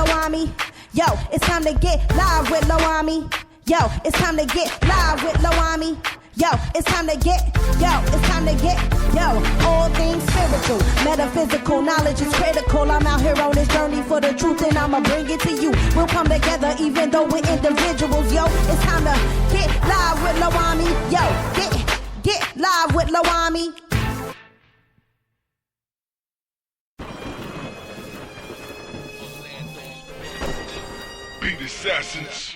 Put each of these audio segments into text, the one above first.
LOAHMMI. Yo, it's time to get live with LOAHMMI. Yo, it's time to get live with LOAHMMI. Yo, it's time to get, all things spiritual, metaphysical, knowledge is critical. I'm out here on this journey for the truth and I'ma bring it to you. We'll come together even though we're individuals. Yo, it's time to get live with LOAHMMI. Yo, get live with LOAHMMI. Beat assassins.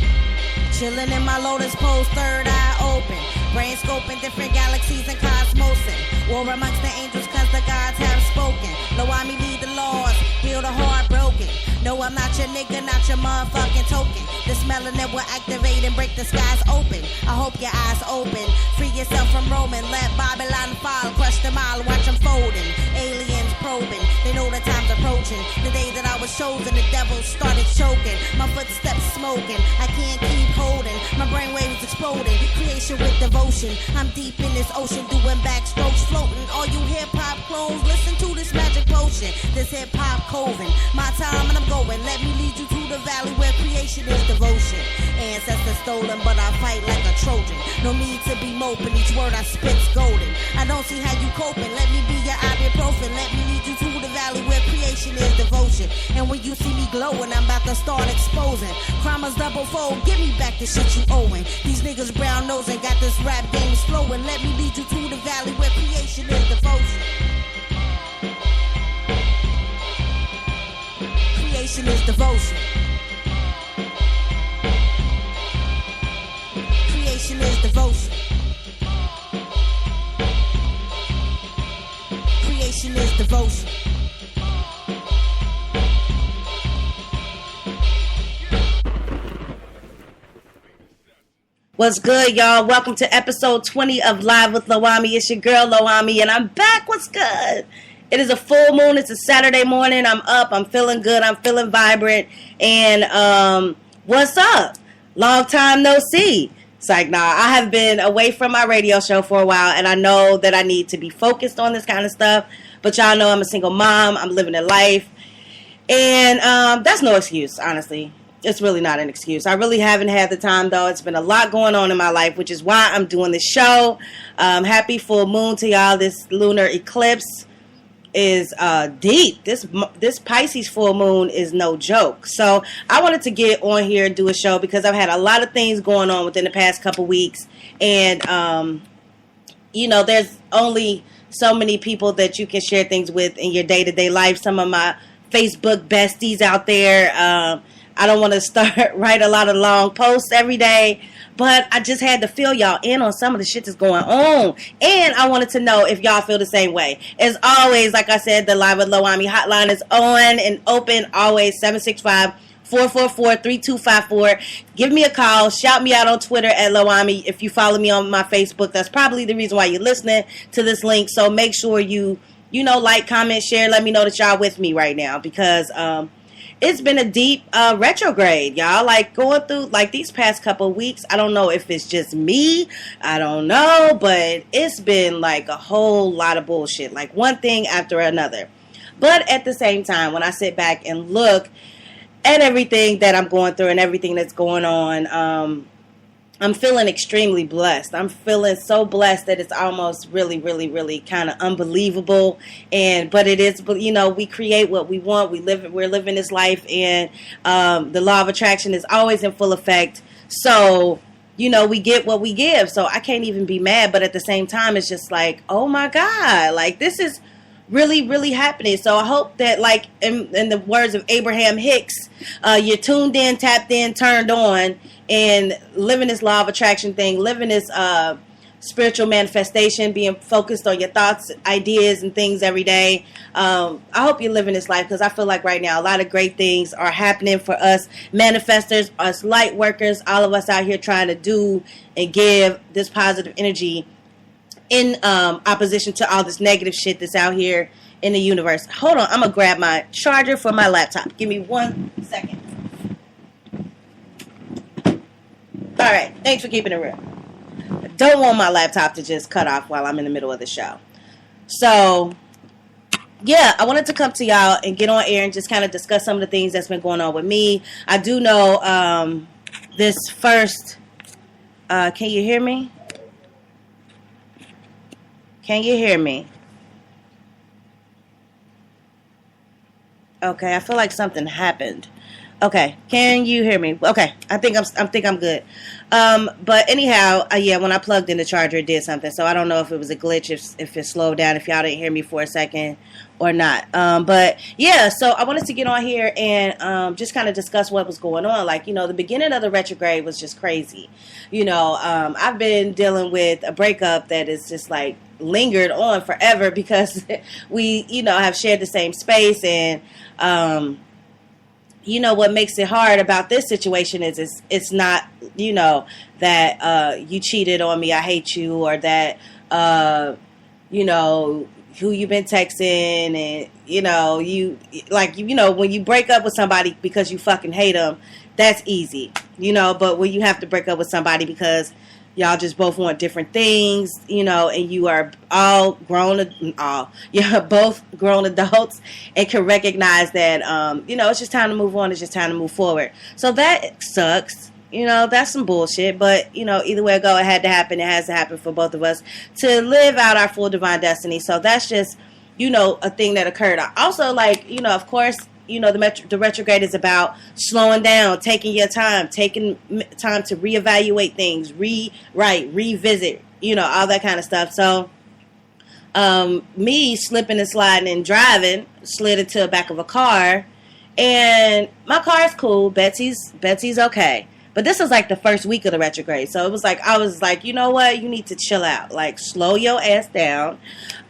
Chillin' in my Lotus pose, third eye open. Brain scoping different galaxies and cosmosing. War amongst the angels cause the gods have spoken. LOAHMMI lead the laws, heal the heartbroken. No, I'm not your nigga, not your motherfucking token. This melanin will activate and break the skies open. I hope your eyes open. Free yourself from roaming. Let Babylon fall, crush them all, watch them folding. Aliens probing, they know the time's approaching. The day that I was chosen, the devil started choking. My footsteps smoking, I can't keep holding. My brainwaves exploding, creation with devotion. I'm deep in this ocean, doing backstrokes, floating. All you hip-hop clones, listen to this magic potion. This hip-hop coven, my time and I'm going. Let me lead you to the valley where creation is devotion. Ancestors stolen, but I fight like a Trojan. No need to be moping, each word I spit's golden. I don't see how you coping, let me be your ibuprofen. Let me lead you to the valley where creation is devotion. And when you see me glowing, I'm about to start exposing. Cromers double fold, give me back the shit you owing. These niggas brown nosing, got this rap game flowing. Let me lead you to the valley where creation is devotion. Creation is devotion. Creation is devotion. Creation is devotion. What's good, y'all? Welcome to episode 20 of Live with LOAHMMI. It's your girl, LOAHMMI, and I'm back. What's good? It is a full moon. It's a Saturday morning. I'm up. I'm feeling good. I'm feeling vibrant. And what's up? Long time no see. It's like, nah, I have been away from my radio show for a while, and I know that I need to be focused on this kind of stuff. But y'all know I'm a single mom. I'm living a life. And that's no excuse, honestly. It's really not an excuse. I really haven't had the time, though. It's been a lot going on in my life, which is why I'm doing this show. Happy full moon to y'all. This lunar eclipse is deep. This Pisces full moon is no joke. So I wanted to get on here and do a show because I've had a lot of things going on within the past couple weeks. And, there's only so many people that you can share things with in your day-to-day life. Some of my Facebook besties out there. I don't want to write a lot of long posts every day, but I just had to fill y'all in on some of the shit that's going on. And I wanted to know if y'all feel the same way. As always, like I said, the Live with LOAHMMI hotline is on and open always, 765-444-3254. Give me a call. Shout me out on Twitter at LOAHMMI. If you follow me on my Facebook, that's probably the reason why you're listening to this link. So make sure you like, comment, share. Let me know that y'all with me right now because it's been a deep retrograde, y'all. Like, going through, like, these past couple of weeks, I don't know if it's just me. I don't know. But it's been, like, a whole lot of bullshit. Like, one thing after another. But at the same time, when I sit back and look at everything that I'm going through and everything that's going on, I'm feeling extremely blessed. I'm feeling so blessed that it's almost really, really, really kind of unbelievable. But it is, we create what we want. We're living this life, and the law of attraction is always in full effect. So, we get what we give. So I can't even be mad. But at the same time, it's just like, oh my God, like this is really, really happening. So I hope that, like in the words of Abraham Hicks, you're tuned in, tapped in, turned on, and living this law of attraction thing, living this spiritual manifestation, being focused on your thoughts, ideas, and things every day. I hope you're living this life because I feel like right now a lot of great things are happening for us manifestors, us light workers, all of us out here trying to do and give this positive energy in opposition to all this negative shit that's out here in the universe. Hold on, I'm going to grab my charger for my laptop. Give me 1 second. All right, thanks for keeping it real. I don't want my laptop to just cut off while I'm in the middle of the show. So, yeah, I wanted to come to y'all and get on air and just kind of discuss some of the things that's been going on with me. I do know this first. Can you hear me? Can you hear me? Okay, I feel like something happened. Okay, can you hear me? Okay, I think I'm good. But anyhow, yeah, when I plugged in the charger, it did something. So I don't know if it was a glitch, if it slowed down, if y'all didn't hear me for a second or not. But yeah, so I wanted to get on here and just kind of discuss what was going on. Like, you know, the beginning of the retrograde was just crazy. You know, I've been dealing with a breakup that is just like lingered on forever because we, you know, have shared the same space. And you know, what makes it hard about this situation is it's not, you know, that you cheated on me, I hate you, or that, you know, who you've been texting, and, you know, you, like, you know, when you break up with somebody because you fucking hate them, that's easy, you know, but when you have to break up with somebody because y'all just both want different things, you know, and you are all you're both grown adults and can recognize that, you know, it's just time to move on. It's just time to move forward. So that sucks. You know, that's some bullshit. But, you know, either way it go, it had to happen. It has to happen for both of us to live out our full divine destiny. So that's just, you know, a thing that occurred. I also, like, you know, of course, you know, the retrograde is about slowing down, taking your time, taking time to reevaluate things, rewrite, revisit, you know, all that kind of stuff. So, me slipping and sliding and driving, slid into the back of a car, and my car's cool. Betsy's okay. But this was like the first week of the retrograde. So it was like, I was like, you know what? You need to chill out. Like, slow your ass down.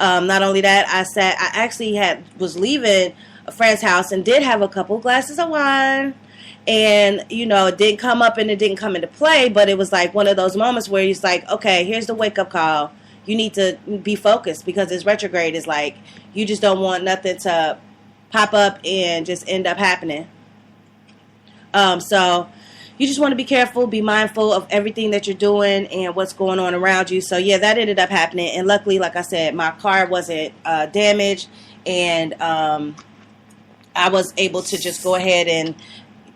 Not only that, I actually was leaving a friend's house and did have a couple glasses of wine, and, you know, it didn't come up and it didn't come into play, but it was like one of those moments where it's like, okay, here's the wake up call. You need to be focused, because this retrograde is like, you just don't want nothing to pop up and just end up happening. So you just want to be careful, be mindful of everything that you're doing and what's going on around you. So yeah, that ended up happening, and luckily, like I said, my car wasn't damaged, and I was able to just go ahead and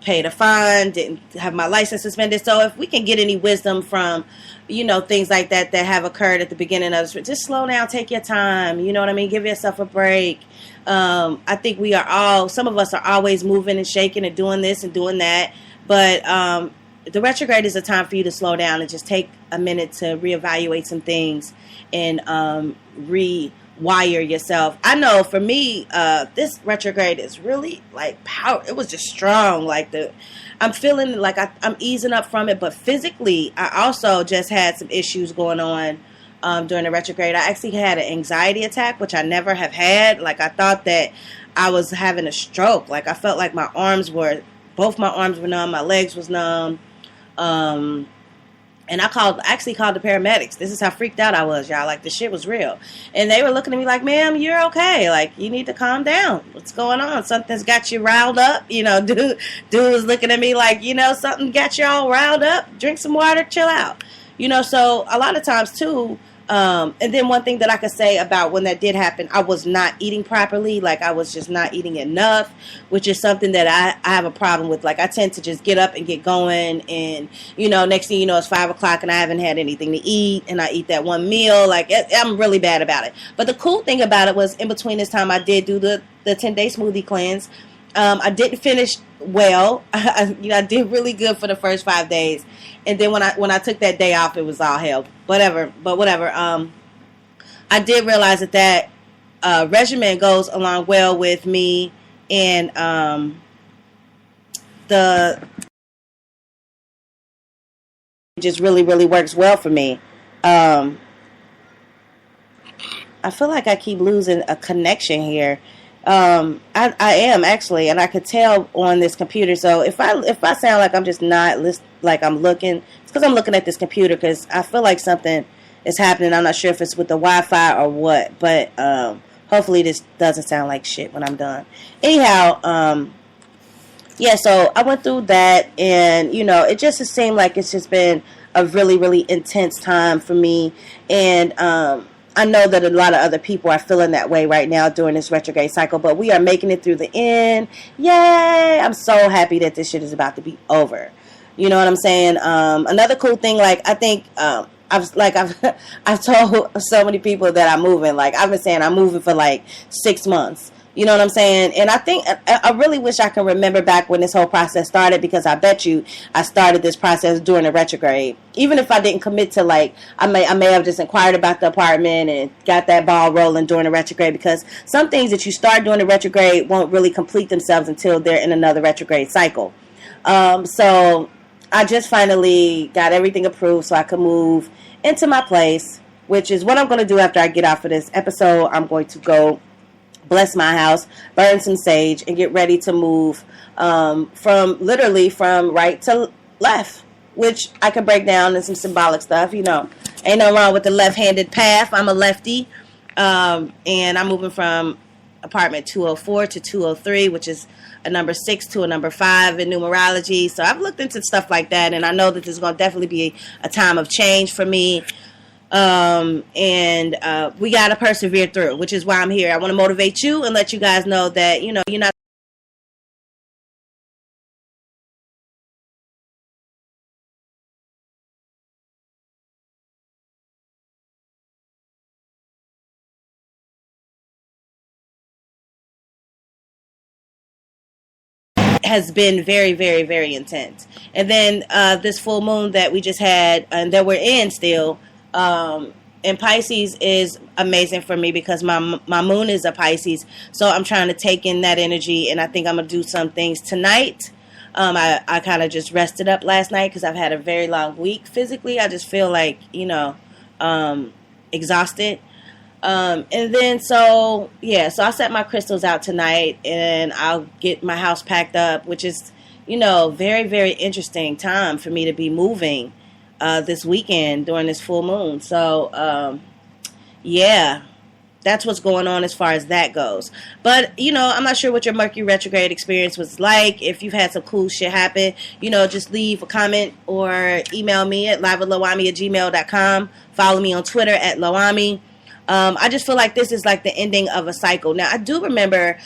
pay the fine, didn't have my license suspended. So if we can get any wisdom from, you know, things like that have occurred at the beginning of this, just slow down, take your time, you know what I mean? Give yourself a break. I think some of us are always moving and shaking and doing this and doing that. But the retrograde is a time for you to slow down and just take a minute to reevaluate some things and rewire yourself. I know for me, this retrograde is really like power. It was just strong. Like I'm feeling like I'm easing up from it, but physically, I also just had some issues going on during the retrograde. I actually had an anxiety attack, which I never have had. Like, I thought that I was having a stroke. Like, I felt like both my arms were numb, my legs was numb. And I actually called the paramedics. This is how freaked out I was, y'all. Like, the shit was real. And they were looking at me like, ma'am, you're okay. Like, you need to calm down. What's going on? Something's got you riled up. You know, dude was looking at me like, you know, something got you all riled up. Drink some water, chill out. You know, so a lot of times, too, and then one thing that I could say about when that did happen, I was not eating properly. Like, I was just not eating enough, which is something that I have a problem with. Like, I tend to just get up and get going, and, you know, next thing you know, it's 5 o'clock and I haven't had anything to eat, and I eat that one meal. Like, I'm really bad about it. But the cool thing about it was, in between this time, I did do the 10-day smoothie cleanse. I didn't finish well. I did really good for the first 5 days. And then when I took that day off, it was all hell. Whatever. I did realize that regimen goes along well with me, and the just really, really works well for me. I feel like I keep losing a connection here. I am actually, and I could tell on this computer. So if I sound like I'm just not like I'm looking, it's because I'm looking at this computer, because I feel like something is happening. I'm not sure if it's with the Wi-Fi or what, but hopefully this doesn't sound like shit when I'm done. Anyhow, yeah. So I went through that, and, you know, it just seemed like it's just been a really, really intense time for me, and I know that a lot of other people are feeling that way right now during this retrograde cycle, but we are making it through the end. Yay! I'm so happy that this shit is about to be over. You know what I'm saying? Another cool thing, like, I think, I've told so many people that I'm moving. Like, I've been saying I'm moving for like 6 months. You know what I'm saying? And I think I really wish I can remember back when this whole process started, because I bet you I started this process during the retrograde. Even if I didn't commit to, like, I may have just inquired about the apartment and got that ball rolling during the retrograde, because some things that you start during the retrograde won't really complete themselves until they're in another retrograde cycle. So I just finally got everything approved so I could move into my place, which is what I'm going to do after I get off of this episode. I'm going to go bless my house, burn some sage, and get ready to move from right to left, which I can break down in some symbolic stuff. You know, ain't no wrong with the left-handed path. I'm a lefty, and I'm moving from apartment 204 to 203, which is a number 6 to a number 5 in numerology. So I've looked into stuff like that, and I know that this is going to definitely be a time of change for me. We got to persevere through, which is why I'm here. I want to motivate you and let you guys know that, you know, you're not has been very, very, very intense. And then this full moon that we just had and that we're in still, and Pisces is amazing for me because my moon is a Pisces. So I'm trying to take in that energy, and I think I'm going to do some things tonight. I kind of just rested up last night because I've had a very long week physically. I just feel like, you know, exhausted. And then, so I set my crystals out tonight, and I'll get my house packed up, which is, you know, very, very interesting time for me to be moving this weekend during this full moon. So, that's what's going on as far as that goes. But, you know, I'm not sure what your Mercury Retrograde experience was like. If you've had some cool shit happen, you know, just leave a comment or email me at live@LOAHMMI@gmail.com. Follow me on Twitter at LOAHMMI. I just feel like this is like the ending of a cycle. Now, I do remember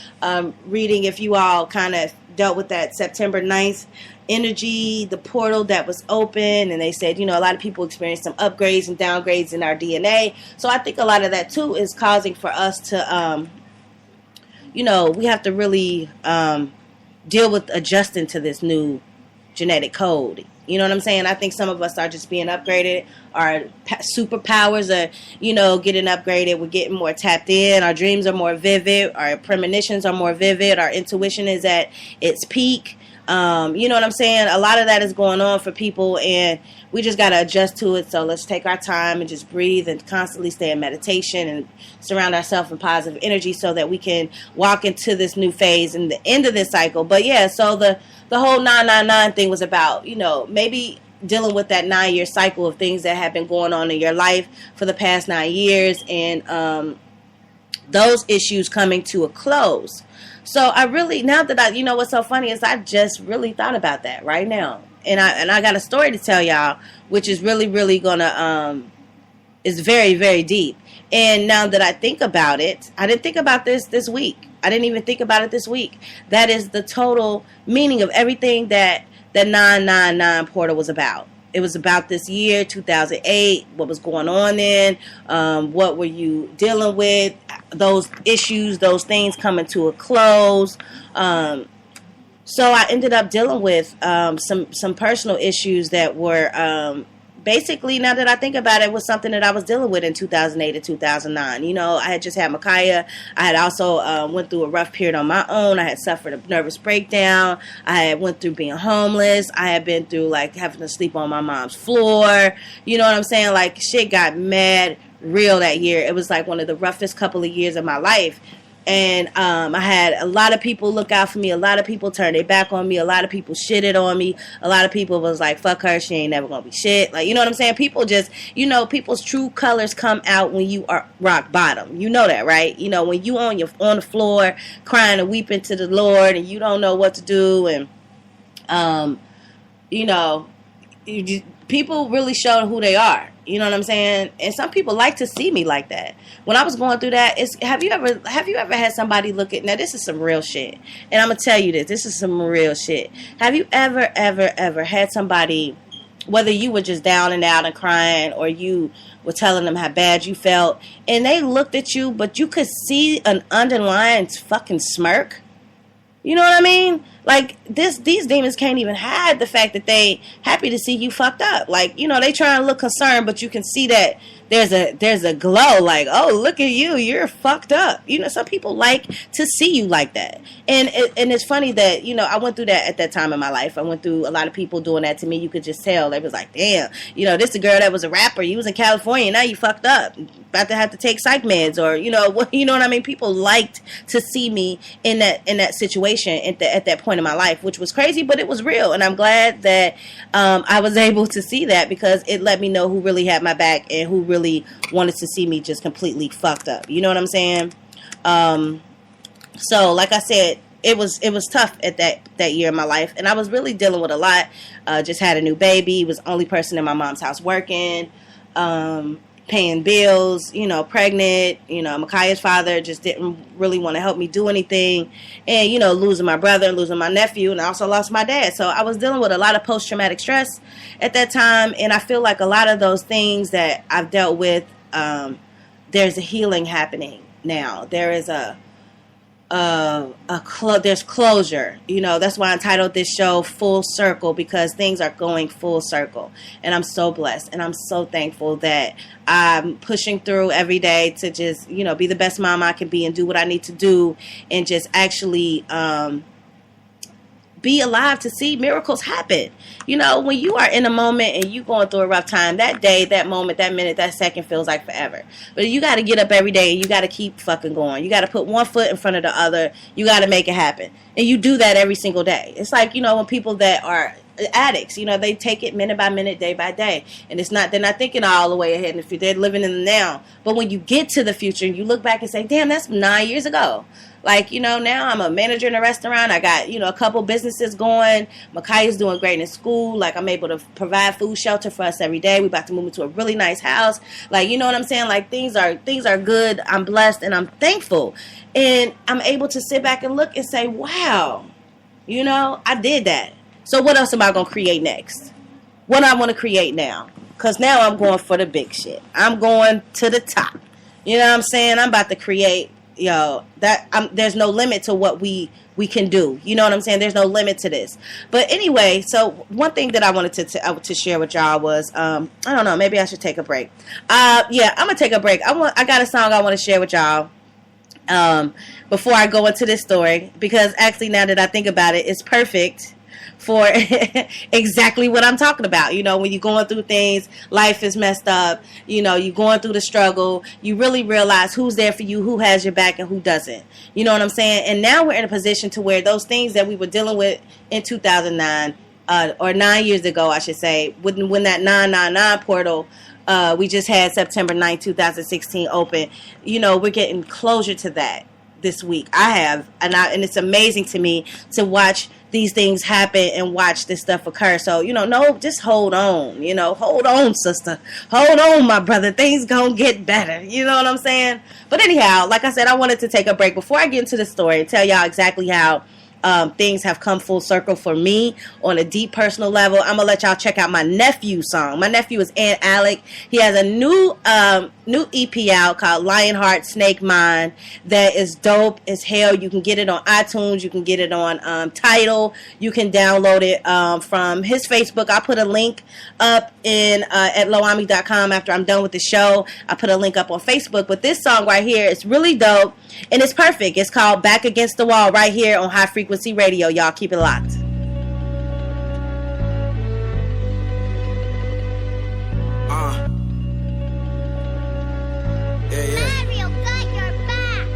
reading, if you all kind of dealt with that September 9th energy, the portal that was open, and they said, you know, a lot of people experienced some upgrades and downgrades in our DNA. So I think a lot of that, too, is causing for us to, you know, we have to really deal with adjusting to this new genetic code. You know what I'm saying? I think some of us are just being upgraded. Our superpowers are, you know, getting upgraded. We're getting more tapped in. Our dreams are more vivid. Our premonitions are more vivid. Our intuition is at its peak. You know what I'm saying? A lot of that is going on for people, and we just got to adjust to it. So let's take our time and just breathe and constantly stay in meditation and surround ourselves in positive energy so that we can walk into this new phase and the end of this cycle. But yeah, so the whole 999 thing was about, you know, maybe dealing with that 9-year cycle of things that have been going on in your life for the past 9 years, and those issues coming to a close. So I really, now that I, you know, what's so funny is I just really thought about that right now. And I got a story to tell y'all, which is really, really gonna, is very, very deep. And now that I think about it, I didn't think about this week. I didn't even think about it this week. That is the total meaning of everything that the 999 portal was about. It was about this year, 2008, what was going on then, what were you dealing with, those issues, those things coming to a close. So I ended up dealing with some personal issues that were basically, now that I think about it, was something that I was dealing with in 2008 and 2009. You know, I had just had Micaiah. I had also went through a rough period on my own. I had suffered a nervous breakdown. I had went through being homeless. I had been through, like, having to sleep on my mom's floor. You know what I'm saying? Like, shit got mad real that year. It was like one of the roughest couple of years of my life. And I had a lot of people look out for me. A lot of people turned their back on me. A lot of people shitted on me. A lot of people was like, fuck her, she ain't never gonna be shit. Like, you know what I'm saying? People just, you know, people's true colors come out when you are rock bottom. You know that, right? You know, when you on the floor crying and weeping to the Lord, and you don't know what to do, and you know, people really show who they are. You know what I'm saying? And some people like to see me like that. When I was going through that, have you ever had somebody look at, now this is some real shit, and I'm gonna tell you this is some real shit. Have you ever had somebody, whether you were just down and out and crying, or you were telling them how bad you felt, and they looked at you, but you could see an underlying fucking smirk? You know what I mean? Like, these demons can't even hide the fact that they happy to see you fucked up. Like, you know, they try and look concerned, but you can see that there's a glow, like, oh, look at you, you're fucked up. You know, some people like to see you like that. And it's funny that, you know, I went through that at that time in my life. I went through a lot of people doing that to me. You could just tell. They was like, damn, you know, this the girl that was a rapper. You was in California, now you fucked up. About to have to take psych meds, or, you know what I mean? People liked to see me in that situation at that point in my life, which was crazy, but it was real. And I'm glad that I was able to see that, because it let me know who really had my back and who really wanted to see me just completely fucked up. You know what I'm saying? So like I said, it was tough at that year in my life, and I was really dealing with a lot. Just had a new baby, was the only person in my mom's house working, paying bills, you know, pregnant, you know, Micaiah's father just didn't really want to help me do anything, and, you know, losing my brother and losing my nephew, and I also lost my dad. So I was dealing with a lot of post-traumatic stress at that time, and I feel like a lot of those things that I've dealt with, there's a healing happening now. There is there's closure. You know, that's why I entitled this show Full Circle, because things are going full circle, and I'm so blessed, and I'm so thankful that I'm pushing through every day to just, you know, be the best mom I can be and do what I need to do, and just actually be alive to see miracles happen. You know, when you are in a moment and you going through a rough time, that day, that moment, that minute, that second feels like forever. But you got to get up every day, and you got to keep fucking going. You got to put one foot in front of the other. You got to make it happen. And you do that every single day. It's like, you know, when people that are addicts, you know, they take it minute by minute, day by day, and they're not thinking all the way ahead, and if they're living in the now. But when you get to the future and you look back and say, damn, that's 9 years ago. Like, you know, now I'm a manager in a restaurant. I got, you know, a couple businesses going. Micaiah's doing great in school. Like, I'm able to provide food, shelter for us every day. We're about to move into a really nice house. Like, you know what I'm saying? Like, things are good. I'm blessed, and I'm thankful. And I'm able to sit back and look and say, wow, you know, I did that. So what else am I going to create next? What do I want to create now? Because now I'm going for the big shit. I'm going to the top. You know what I'm saying? I'm about to create, there's no limit to what we can do. You know what I'm saying? There's no limit to this. But anyway, so one thing that I wanted to share with y'all was, I don't know, maybe I should take a break. Yeah, I'm going to take a break. I got a song I want to share with y'all before I go into this story, because actually now that I think about it, it's perfect for exactly what I'm talking about. You know, when you're going through things, life is messed up, you know, you're going through the struggle, you really realize who's there for you, who has your back, and who doesn't. You know what I'm saying? And now we're in a position to where those things that we were dealing with in 2009, or 9 years ago, I should say, when that 999 portal, we just had September 9th, 2016 open, you know, we're getting closure to that this week. I have, and it's amazing to me to watch these things happen and watch this stuff occur. So, you know, no, just hold on, you know, hold on, sister, hold on, my brother, things gonna get better. You know what I'm saying? But anyhow, like I said, I wanted to take a break before I get into the story and tell y'all exactly how things have come full circle for me on a deep personal level. I'm gonna let y'all check out my nephew's song. My nephew is Aunt Alec. He has a new EP out called Lionheart Snake Mind that is dope as hell. You can get it on iTunes. You can get it on Tidal. You can download it from his Facebook. I'll put a link up at LOAHMMI.com after I'm done with the show. I put a link up on Facebook. But this song right here is really dope, and it's perfect. It's called Back Against the Wall, right here on High Frequency Radio. Y'all keep it locked. Mario got your back.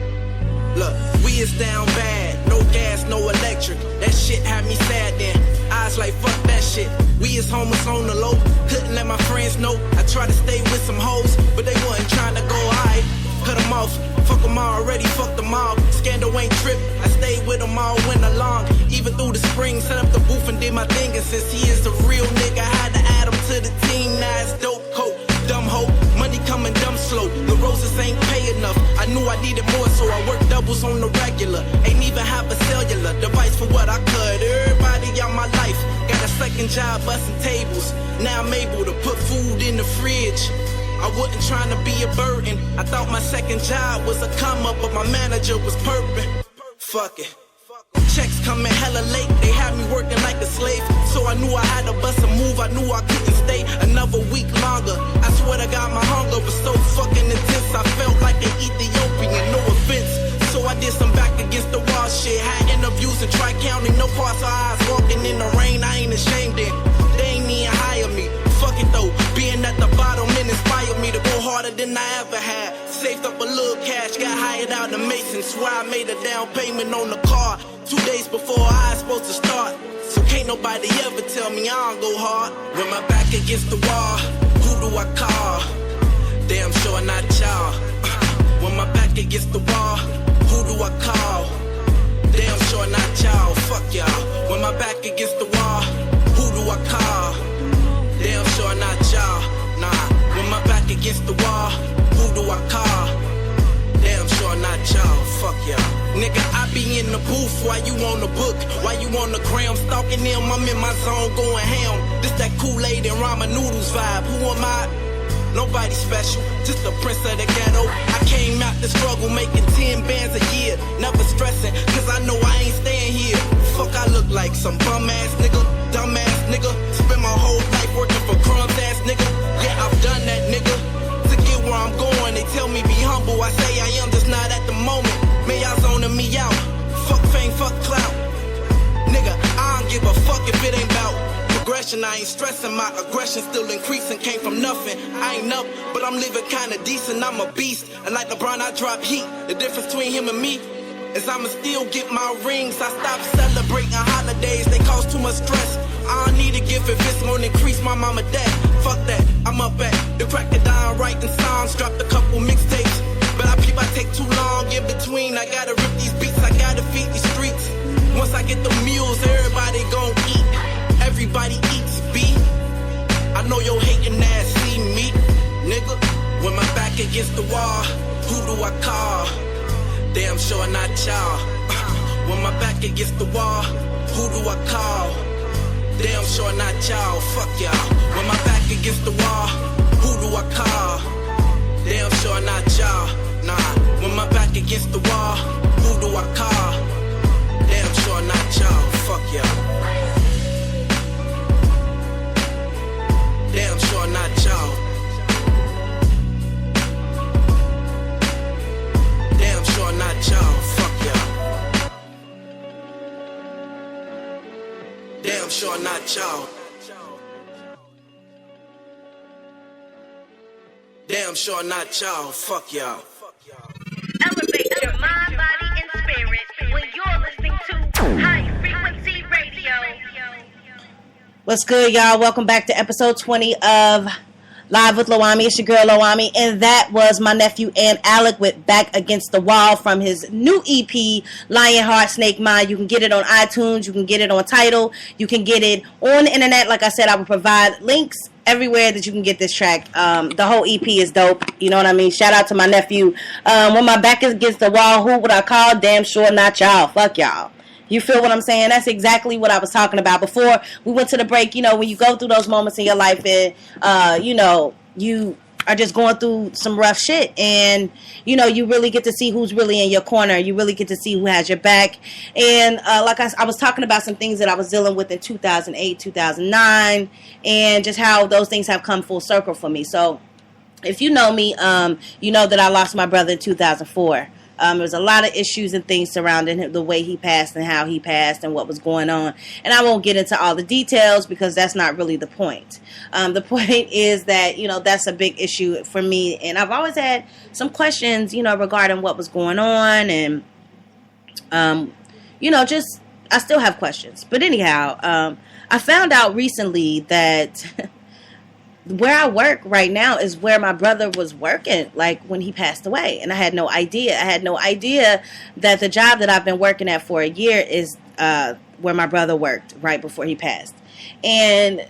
Look, we is down bad, no gas, no electric. That shit had me sad then. Eyes like fuck that shit. We is homeless on the low. Couldn't let my friends know. I tried to stay with some hoes, but they wasn't trying to go high. Cut them off, fuck them already, fuck them all. Scandal ain't trip, I stayed with them all winter long. Even through the spring, set up the booth and did my thing. And since he is the real nigga, I had to add him to the team, now it's dope coat. Dumb hope, money coming dumb slow. The roses ain't pay enough. I knew I needed more, so I worked doubles on the regular. Ain't even have a cellular device for what I could. Everybody out my life got a second job busting tables. Now I'm able to put food in the fridge. I wasn't trying to be a burden. I thought my second job was a come up, but my manager was perping. Fuck it. Checks coming hella late, they had me working like a slave. So I knew I had to bust a move, I knew I couldn't stay another week longer. I swear to God, my hunger was so fucking intense, I felt like an Ethiopian, no offense. So I did some back against the wall shit, had interviews and tried counting, no parts of eyes, walking in the rain, I ain't ashamed then. They ain't even hire me, fuck it though, being at the bottom it inspired me to go harder than I ever had. Saved up a little cash, got hired out in Mason, swear I made a down payment on the car 2 days before I was supposed to start. So can't nobody ever tell me I don't go hard. When my back against the wall, who do I call? Damn sure not y'all. When my back against the wall, who do I call? Damn sure not y'all. Fuck y'all. When my back against the wall, who do I call? Damn sure not y'all. Nah. When my back against the wall, who do I call? Damn sure not y'all. Fuck y'all. Nigga, I be in the booth while you on the book, while you on the gram, stalking them, I'm in my zone going ham. This that Kool-Aid and ramen noodles vibe. Who am I? Nobody special, just a prince of the ghetto. I came out the struggle, making 10 bands a year, never stressing, cause I know I ain't staying here. Fuck, I look like some bum ass nigga, dumb ass nigga. Spend my whole life working for crumbs ass nigga. Yeah, I've done that nigga. To get where I'm going, they tell me be humble. I say I am, just not at the moment. Man, y'all zoning me out. Fuck fame, fuck clout. Nigga, I don't give a fuck if it ain't bout progression. I ain't stressing, my aggression still increasing. Came from nothing, I ain't up, but I'm living kinda decent. I'm a beast, and like LeBron, I drop heat. The difference between him and me is I'ma still get my rings. I stopped celebrating holidays, they cause too much stress. I don't need a gift if it's gonna increase my mama debt. Fuck that, I'm up at the crack of dawn, writing songs, dropped a couple mixtapes. But I peep, I take too long in between. I gotta rip these beats, I gotta feed these streets. Once I get the meals, everybody gon' eat. Everybody eats beef. I know your hating ass see me, nigga. When my back against the wall, who do I call? Damn sure not y'all. When my back against the wall, who do I call? Damn sure not y'all. Fuck y'all. When my back against the wall, who do I call? Damn sure not y'all. Nah. When my back against the wall, who do I call? Damn sure not y'all. Fuck y'all. Damn sure not y'all. Damn sure not y'all. Fuck y'all. Damn sure not y'all. Damn sure not y'all. Fuck y'all. Elevate your mind, body, and spirit when you're listening to High Frequency Radio. What's good, y'all? Welcome back to episode 20 of Live with LOAHMMI. It's your girl, LOAHMMI, and that was my nephew, and Alec, with Back Against the Wall from his new EP, Lion Heart, Snake Mind. You can get it on iTunes. You can get it on Tidal. You can get it on the internet. Like I said, I will provide links everywhere that you can get this track. The whole EP is dope. You know what I mean? Shout out to my nephew. When my back is against the wall, who would I call? Damn sure not y'all. Fuck y'all. You feel what I'm saying? That's exactly what I was talking about before we went to the break. You know, when you go through those moments in your life and, you know, you are just going through some rough shit, and, you know, you really get to see who's really in your corner. You really get to see who has your back. And like I was talking about some things that I was dealing with in 2008, 2009, and just how those things have come full circle for me. So if you know me, you know that I lost my brother in 2004. There was a lot of issues and things surrounding him, the way he passed and how he passed and what was going on. And I won't get into all the details because that's not really the point. The point is that, you know, that's a big issue for me. And I've always had some questions, you know, regarding what was going on. And, you know, just, I still have questions. But anyhow, I found out recently that where I work right now is where my brother was working, like, when he passed away. And I had no idea. I had no idea that the job that I've been working at for a year is where my brother worked right before he passed. And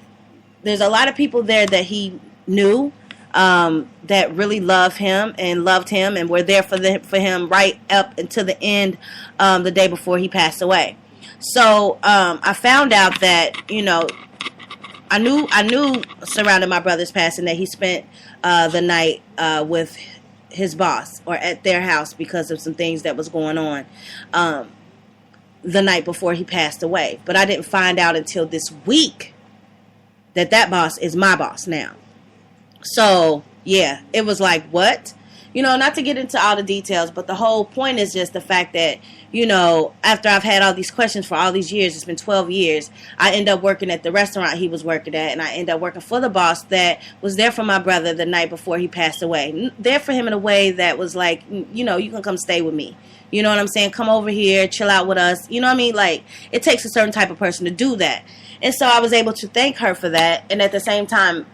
there's a lot of people there that he knew that really love him and loved him and were there for him right up until the end, the day before he passed away. So I found out that, you know, I knew surrounding my brother's passing that he spent the night with his boss or at their house because of some things that was going on the night before he passed away. But I didn't find out until this week that boss is my boss now. So, yeah, it was like, what? You know, not to get into all the details, but the whole point is just the fact that, you know, after I've had all these questions for all these years, it's been 12 years, I end up working at the restaurant he was working at, and I end up working for the boss that was there for my brother the night before he passed away. There for him in a way that was like, you know, you can come stay with me. You know what I'm saying? Come over here, chill out with us. You know what I mean? Like, it takes a certain type of person to do that. And so I was able to thank her for that, and at the same time,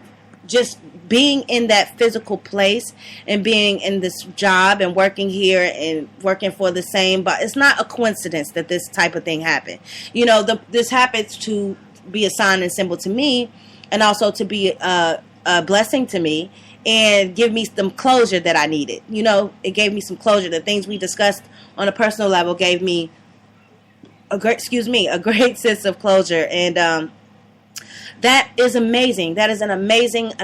just being in that physical place and being in this job and working here and working for the same, but it's not a coincidence that this type of thing happened. You know, this happens to be a sign and symbol to me, and also to be a blessing to me and give me some closure that I needed. You know, it gave me some closure. The things we discussed on a personal level gave me a great sense of closure, and that is amazing. That is an amazing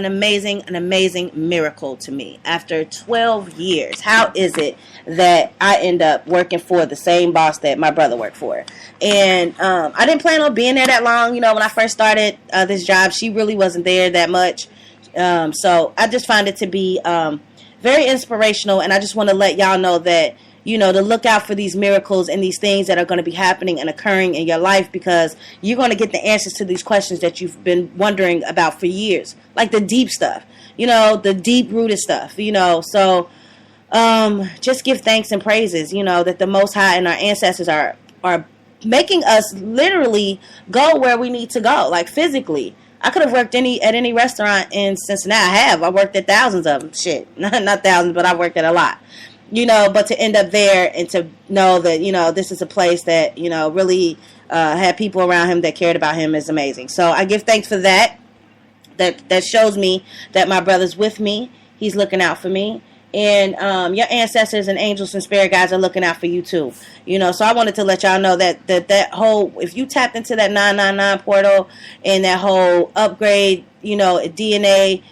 miracle to me. After 12 years, how is it that I end up working for the same boss that my brother worked for? And I didn't plan on being there that long. You know, when I first started this job, she really wasn't there that much. So I just find it to be very inspirational, and I just want to let y'all know that, you know, to look out for these miracles and these things that are going to be happening and occurring in your life, because you're going to get the answers to these questions that you've been wondering about for years, like the deep stuff, you know, the deep-rooted stuff, you know. So just give thanks and praises, you know, that the Most High and our ancestors are making us literally go where we need to go, like physically. I could have worked at any restaurant in Cincinnati. I worked at thousands of them. Shit, not thousands, but I worked at a lot. You know, but to end up there and to know that, you know, this is a place that, you know, really had people around him that cared about him is amazing. So I give thanks for that. That shows me that my brother's with me. He's looking out for me. And your ancestors and angels and spirit guides are looking out for you too. You know, so I wanted to let y'all know that whole, if you tapped into that 999 portal and that whole upgrade, you know, DNA,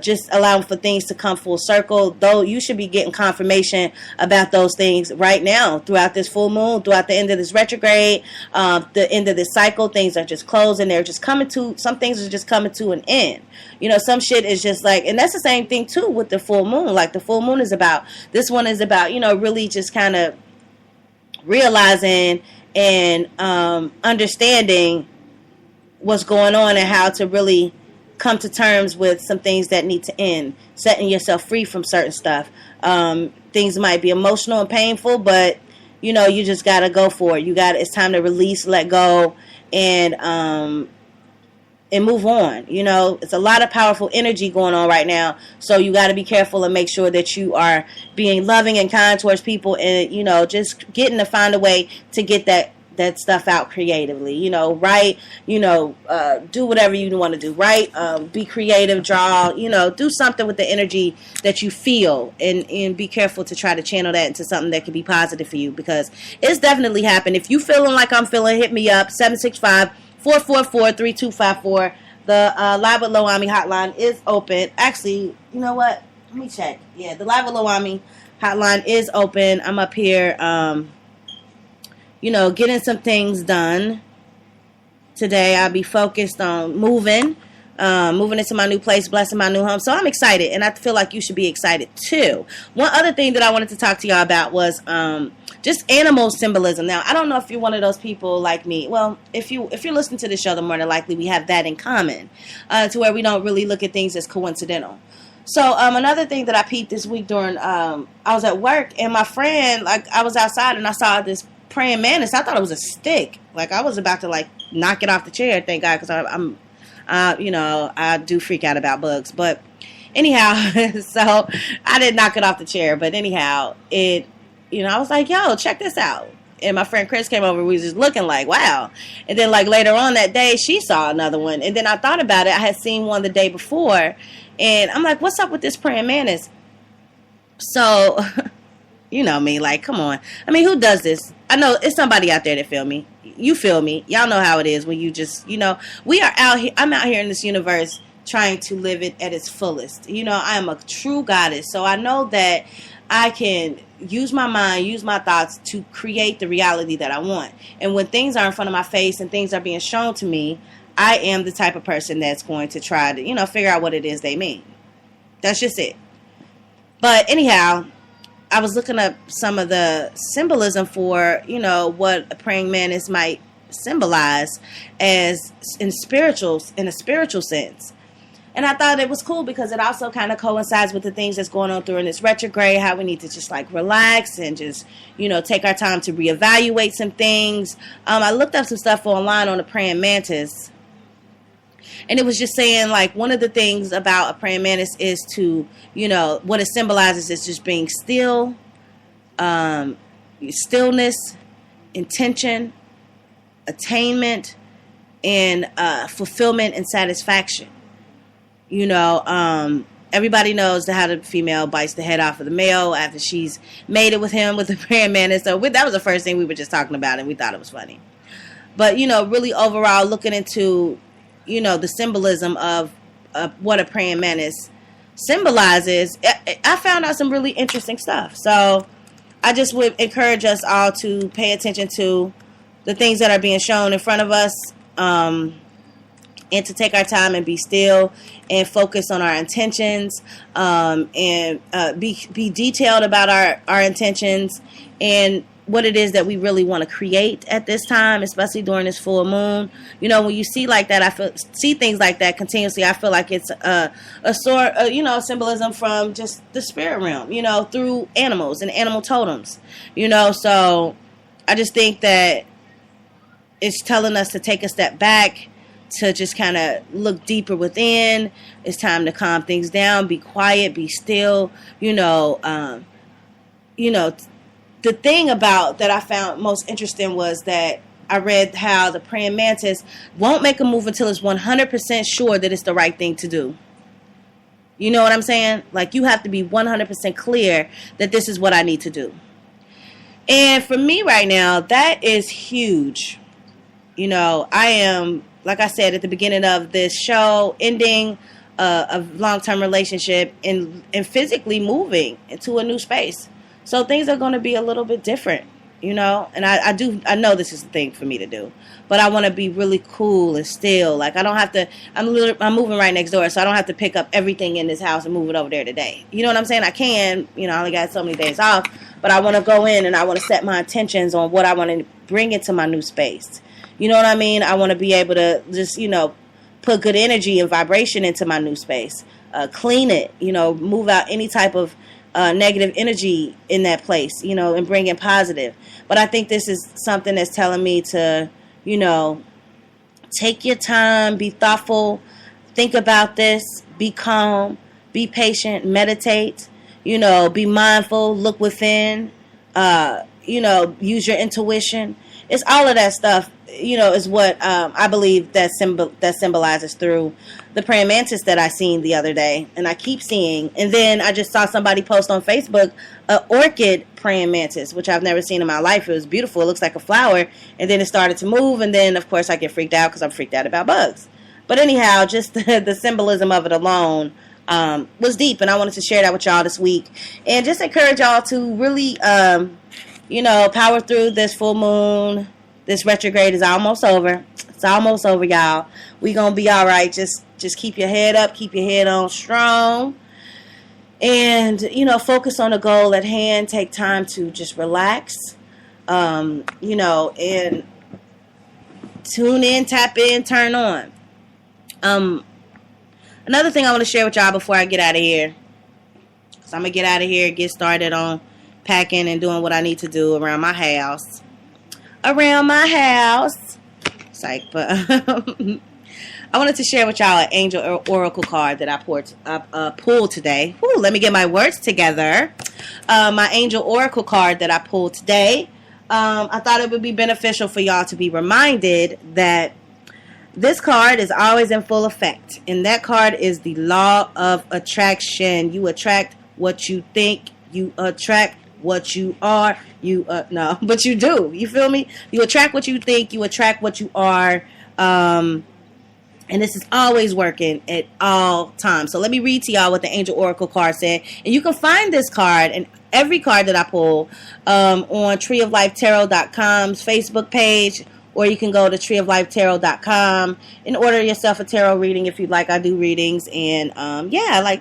just allowing for things to come full circle, though you should be getting confirmation about those things right now throughout this full moon, throughout the end of this retrograde, the end of this cycle. Things are just closing. Some things are just coming to an end. You know, some shit is just like, and that's the same thing too with the full moon. Like the full moon is about, this one is about, you know, really just kind of realizing and understanding what's going on and how to really come to terms with some things that need to end, setting yourself free from certain stuff. Things might be emotional and painful, but you know, you just gotta go for it. It's time to release, let go, and move on. You know, it's a lot of powerful energy going on right now, so you got to be careful and make sure that you are being loving and kind towards people, and you know, just getting to find a way to get that stuff out creatively. You know, write, you know, do whatever you want to do, write, be creative, draw, you know, do something with the energy that you feel, and be careful to try to channel that into something that can be positive for you, because it's definitely happened. If you feeling like I'm feeling, hit me up, 765-444-3254. The Live with LOAHMMI hotline is open. Actually, you know what? Let me check. Yeah, the Live with LOAHMMI hotline is open. I'm up here, you know, getting some things done. Today I'll be focused on moving into my new place, blessing my new home. So I'm excited, and I feel like you should be excited too. One other thing that I wanted to talk to y'all about was just animal symbolism. Now, I don't know if you're one of those people like me. Well, if you're listening to the show, then more than likely we have that in common, to where we don't really look at things as coincidental. So another thing that I peeped this week during I was at work, and my friend, like, I was outside and I saw this praying mantis. I thought it was a stick. Like, I was about to like knock it off the chair, thank God, because I'm you know, I do freak out about bugs. But anyhow, so I didn't knock it off the chair. But anyhow, it, you know, I was like, yo, check this out. and my friend Chris came over. We was just looking like, wow. And then like later on that day, she saw another one. And then I thought about it. I had seen one the day before, and I'm like, what's up with this praying mantis? So, you know me, like, come on. I mean, who does this? I know it's somebody out there that feel me. You feel me. Y'all know how it is when you just, you know, we are out here. I'm out here in this universe trying to live it at its fullest. You know, I am a true goddess. So I know that I can use my mind, use my thoughts to create the reality that I want. And when things are in front of my face and things are being shown to me, I am the type of person that's going to try to, you know, figure out what it is they mean. That's just it. But anyhow, I was looking up some of the symbolism for, you know, what a praying mantis might symbolize as in a spiritual sense. And I thought it was cool because it also kind of coincides with the things that's going on during this retrograde, how we need to just like relax and just, you know, take our time to reevaluate some things. I looked up some stuff online on the praying mantis. And it was just saying, like, one of the things about a praying mantis is to, you know, what it symbolizes is just being still, stillness, intention, attainment, and fulfillment and satisfaction. You know, everybody knows how the female bites the head off of the male after she's made it with him with the praying mantis. So that was the first thing we were just talking about, and we thought it was funny. But, you know, really overall looking into, you know, the symbolism of what a praying mantis symbolizes, I found out some really interesting stuff. So I just would encourage us all to pay attention to the things that are being shown in front of us, and to take our time and be still and focus on our intentions, and be detailed about our intentions and what it is that we really want to create at this time, especially during this full moon. You know, when you see like that, see things like that continuously, I feel like it's a sort of, you know, symbolism from just the spirit realm, you know, through animals and animal totems, you know. So I just think that it's telling us to take a step back, to just kind of look deeper within. It's time to calm things down, be quiet, be still, you know. The thing about that I found most interesting was that I read how the praying mantis won't make a move until it's 100% sure that it's the right thing to do. You know what I'm saying? Like, you have to be 100% clear that this is what I need to do. And for me right now, that is huge. You know, I am, like I said at the beginning of this show, ending a long-term relationship and physically moving into a new space. So things are going to be a little bit different, you know, and I know this is the thing for me to do, but I want to be really cool and still. Like, I don't have to, I'm moving right next door, so I don't have to pick up everything in this house and move it over there today. You know what I'm saying? I can, you know, I only got so many days off, but I want to go in and I want to set my intentions on what I want to bring into my new space. You know what I mean? I want to be able to just, you know, put good energy and vibration into my new space, clean it, you know, move out any type of negative energy in that place, you know, and bring in positive. But I think this is something that's telling me to, you know, take your time, be thoughtful, think about this, be calm, be patient, meditate, you know, be mindful, look within, you know, use your intuition. It's all of that stuff, you know, is what I believe that symbolizes through the praying mantis that I seen the other day, and I keep seeing. And then I just saw somebody post on Facebook an orchid praying mantis, which I've never seen in my life. It was beautiful. It looks like a flower, and then it started to move, and then of course I get freaked out because I'm freaked out about bugs. But anyhow, just the symbolism of it alone was deep, and I wanted to share that with y'all this week, and just encourage y'all to really, you know, power through this full moon. This retrograde is almost over. It's almost over, y'all. We gonna be all right. Just keep your head up, keep your head on strong, and, you know, focus on the goal at hand. Take time to just relax, you know, and tune in, tap in, turn on. Another thing I want to share with y'all before I get out of here, because I'm gonna get out of here, get started on packing and doing what I need to do around my house. Psych, but I wanted to share with y'all an angel oracle card that I pulled today. Let me get my words together. My angel oracle card that I pulled today I thought it would be beneficial for y'all to be reminded that this card is always in full effect. And that card is the law of attraction. You attract what you think. You attract what you are. No, but you do. You feel me? You attract what you think. You attract what you are. And this is always working at all times. So let me read to y'all what the Angel Oracle card said. And you can find this card and every card that I pull on treeoflifetarot.com's Facebook page, or you can go to treeoflifetarot.com and order yourself a tarot reading if you'd like. I do readings, and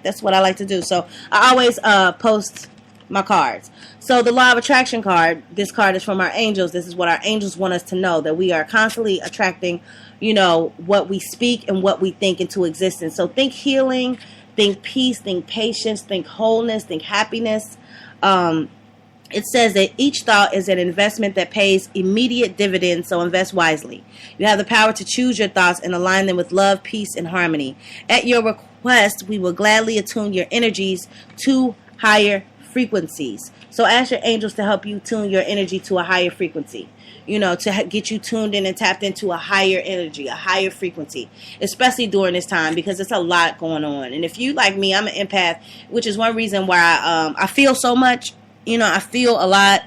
that's what I like to do. So I always post my cards. So the law of attraction card, this card is from our angels. This is what our angels want us to know, that we are constantly attracting, what we speak and what we think into existence. So think healing, think peace, think patience, think wholeness, think happiness. It says that each thought is an investment that pays immediate dividends, so invest wisely. You have the power to choose your thoughts and align them with love, peace, and harmony. At your request, we will gladly attune your energies to higher frequencies. So ask your angels to help you tune your energy to a higher frequency, to get you tuned in and tapped into a higher energy, a higher frequency, especially during this time, because it's a lot going on. And if you, like me, I'm an empath, which is one reason why I feel so much. I feel a lot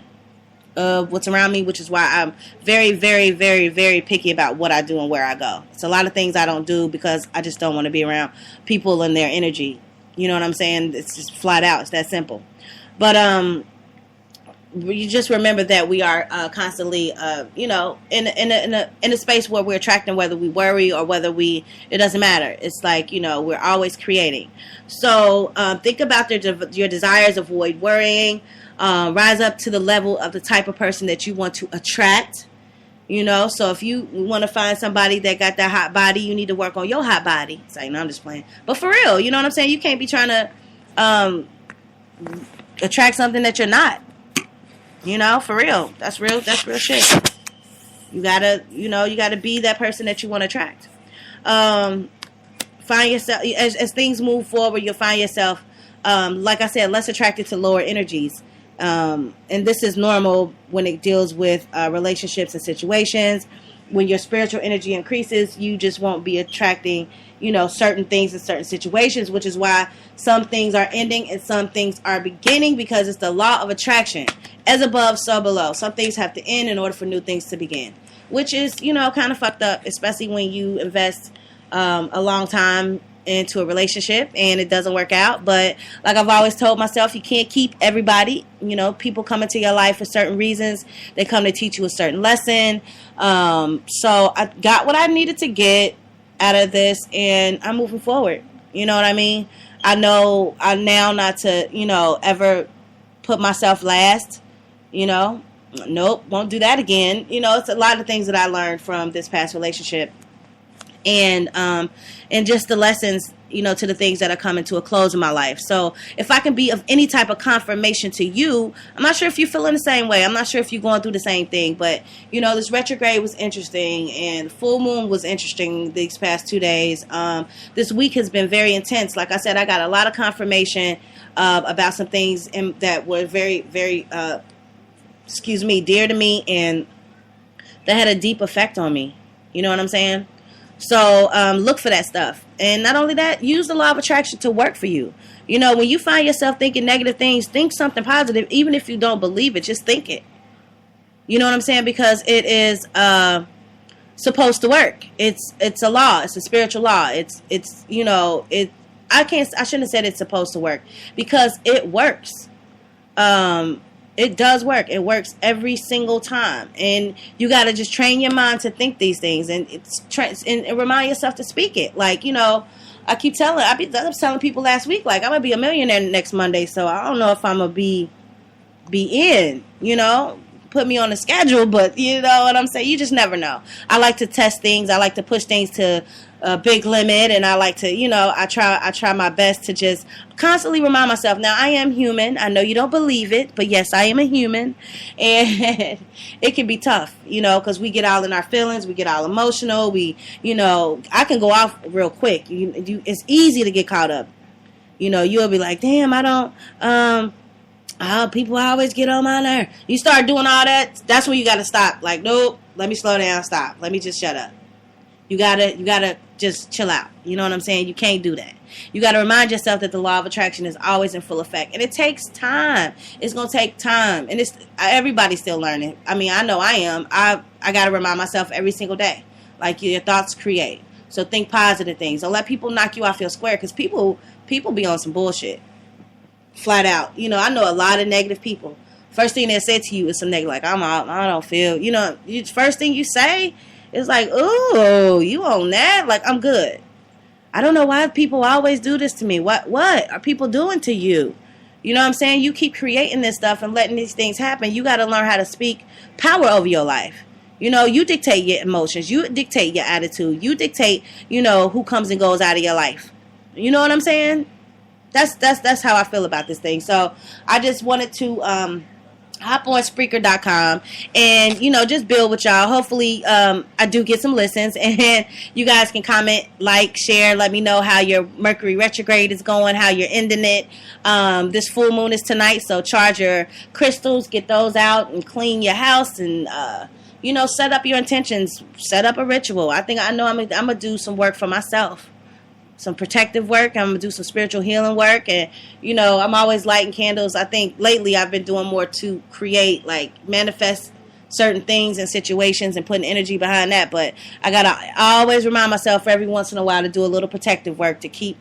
of what's around me, which is why I'm very, very, very, very picky about what I do and where I go. It's a lot of things I don't do because I just don't want to be around people and their energy. You know what I'm saying? It's just flat out. It's that simple. But you just remember that we are constantly, in a space where we're attracting, whether we worry or whether it doesn't matter. It's like, we're always creating. So think about your desires, avoid worrying. Rise up to the level of the type of person that you want to attract, so if you want to find somebody that got that hot body, you need to work on your hot body. It's like, no, I'm just playing. But for real, you know what I'm saying? You can't be trying to attract something that you're not, for real. That's real shit. You gotta be that person that you want to attract. Find yourself, as things move forward, you'll find yourself, like I said, less attracted to lower energies. And this is normal when it deals with relationships and situations. When your spiritual energy increases, you just won't be attracting, certain things in certain situations, which is why some things are ending and some things are beginning, because it's the law of attraction. As above, so below. Some things have to end in order for new things to begin, which is, kind of fucked up, especially when you invest a long time into a relationship and it doesn't work out. But like I've always told myself, you can't keep everybody. People come into your life for certain reasons. They come to teach you a certain lesson. So I got what I needed to get out of this, and I'm moving forward. You know what I mean? I know now not to, ever put myself last. Nope, won't do that again. It's a lot of things that I learned from this past relationship. And just the lessons, to the things that are coming to a close in my life. So if I can be of any type of confirmation to you, I'm not sure if you're feeling the same way. I'm not sure if you're going through the same thing. But, this retrograde was interesting, and full moon was interesting these past 2 days. This week has been very intense. Like I said, I got a lot of confirmation about some things that were very, very, dear to me, and that had a deep effect on me. You know what I'm saying? So look for that stuff. And not only that, use the law of attraction to work for you. When you find yourself thinking negative things, think something positive. Even if you don't believe it, just think it. You know what I'm saying? Because it is supposed to work. It's a law. It's a spiritual law. I shouldn't have said it's supposed to work, because it works. It does work. It works every single time. And you got to just train your mind to think these things, and and remind yourself to speak it. Like, I keep telling, I was telling people last week, like, I'm going to be a millionaire next Monday. So I don't know if I'm going to be in, put me on the schedule, but you know what I'm saying? You just never know. I like to test things. I like to push things to a big limit, and I like to, I try my best to just constantly remind myself. Now, I am human. I know you don't believe it, but yes, I am a human, and it can be tough, because we get all in our feelings, we get all emotional, I can go off real quick. It's easy to get caught up. You'll be like, damn, I don't, Oh, people always get on my nerve. You start doing all that, that's when you gotta stop. Like, nope, let me slow down, stop. Let me just shut up. You gotta just chill out. You know what I'm saying? You can't do that. You gotta remind yourself that the law of attraction is always in full effect. And it takes time. It's gonna take time. And everybody's still learning. I mean, I know I am. I gotta remind myself every single day. Like, your thoughts create. So think positive things. Don't let people knock you off your square, because people be on some bullshit. Flat out. You know, I know a lot of negative people. First thing they say to you is some negative, like, I'm out, I don't feel, you know, first thing you say is like, ooh, you on that? Like, I'm good. I don't know why people always do this to me. What are people doing to you? You know what I'm saying? You keep creating this stuff and letting these things happen. You got to learn how to speak power over your life. You know, you dictate your emotions. You dictate your attitude. You dictate, you know, who comes and goes out of your life. You know what I'm saying? That's how I feel about this thing. So I just wanted to hop on Spreaker.com and, you know, just build with y'all. Hopefully I do get some listens, and you guys can comment, like, share, let me know how your Mercury Retrograde is going, how you're ending it. This full moon is tonight, so charge your crystals, get those out and clean your house, and you know, set up your intentions, set up a ritual. I know I'm gonna do some work for myself. Some protective work. I'm going to do some spiritual healing work. And, you know, I'm always lighting candles. I think lately I've been doing more to create, like, manifest certain things and situations and putting energy behind that. But I always remind myself every once in a while to do a little protective work to keep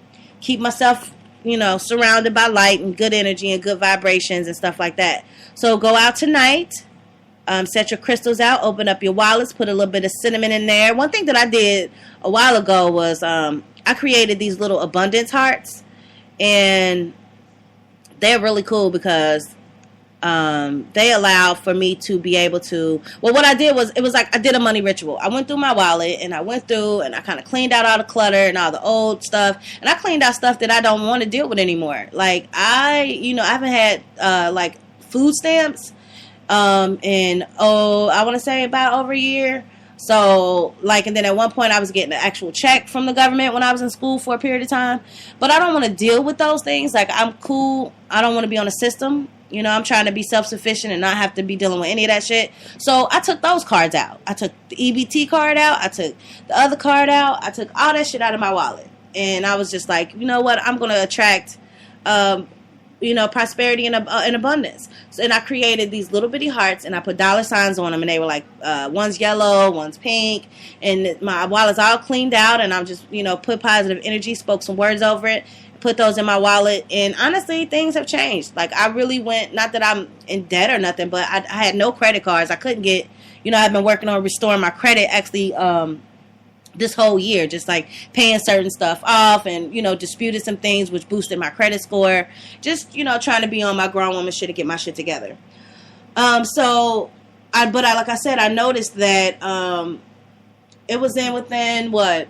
myself, you know, surrounded by light and good energy and good vibrations and stuff like that. So go out tonight. Set your crystals out. Open up your wallets. Put a little bit of cinnamon in there. One thing that I did a while ago was I created these little abundance hearts, and they're really cool because they allow for me to be able to, well, what I did was, it was like I did a money ritual. I went through my wallet, and I went through and I kind of cleaned out all the clutter and all the old stuff, and I cleaned out stuff that I don't want to deal with anymore. Like, I haven't had like food stamps in I want to say about over a year. So, like, and then at one point I was getting an actual check from the government when I was in school for a period of time. But I don't want to deal with those things. Like, I'm cool. I don't want to be on a system. You know, I'm trying to be self-sufficient and not have to be dealing with any of that shit. So I took those cards out. I took the EBT card out. I took the other card out. I took all that shit out of my wallet. And I was just like, you know what? I'm going to attract prosperity and abundance. So, and I created these little bitty hearts, and I put dollar signs on them, and they were like, one's yellow, one's pink, and my wallet's all cleaned out, and I'm just, put positive energy, spoke some words over it, put those in my wallet, and honestly, things have changed. Like, I really went, not that I'm in debt or nothing, but I had no credit cards. I couldn't get, I've been working on restoring my credit, actually, this whole year, just like paying certain stuff off and, disputed some things which boosted my credit score. Just, trying to be on my grown woman shit to get my shit together. Like I said, I noticed that it was within what?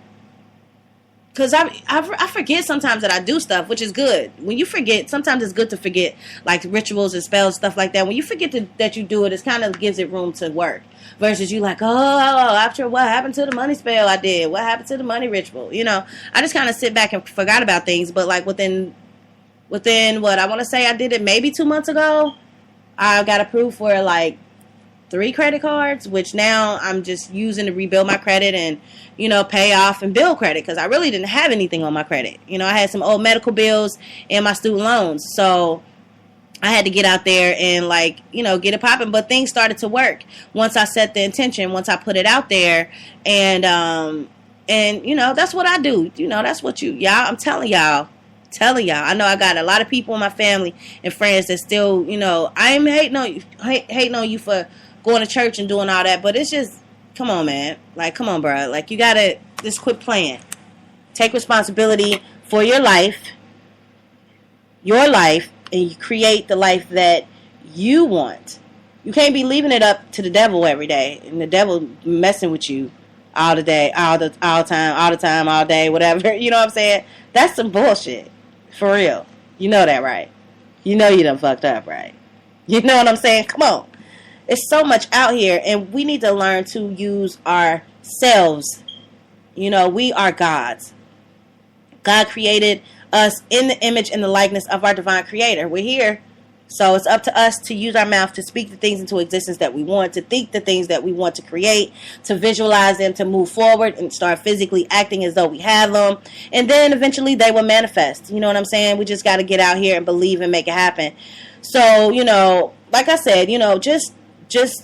Because I forget sometimes that I do stuff, which is good. When you forget, sometimes it's good to forget, like rituals and spells, stuff like that. When you forget that you do it, it kind of gives it room to work. Versus you like, after what happened to the money spell I did? What happened to the money ritual? I just kind of sit back and forgot about things. But like within what I want to say, I did it maybe 2 months ago. I got approved for like 3 credit cards, which now I'm just using to rebuild my credit and, pay off and build credit, because I really didn't have anything on my credit. I had some old medical bills and my student loans. So I had to get out there and get it popping. But things started to work once I set the intention, once I put it out there. And that's what I do. That's what I'm telling y'all. I know I got a lot of people in my family and friends that still, I'm hating on you for going to church and doing all that. But it's just, come on, man. Like, come on, bro. Like, you got to just quit playing. Take responsibility for your life, and you create the life that you want. You can't be leaving it up to the devil every day, and the devil messing with you all the day, all the time, all day, whatever. You know what I'm saying? That's some bullshit. For real. You know that, right? You know you done fucked up, right? You know what I'm saying? Come on. It's so much out here, and we need to learn to use ourselves. We are gods. God created us in the image and the likeness of our divine creator. We're here So it's up to us to use our mouth to speak the things into existence that we want, to think the things that we want to create, to visualize them, to move forward and start physically acting as though we have them. And then eventually they will manifest. You know what I'm saying? We just got to get out here and believe and make it happen. So, you know, like I said, you know, just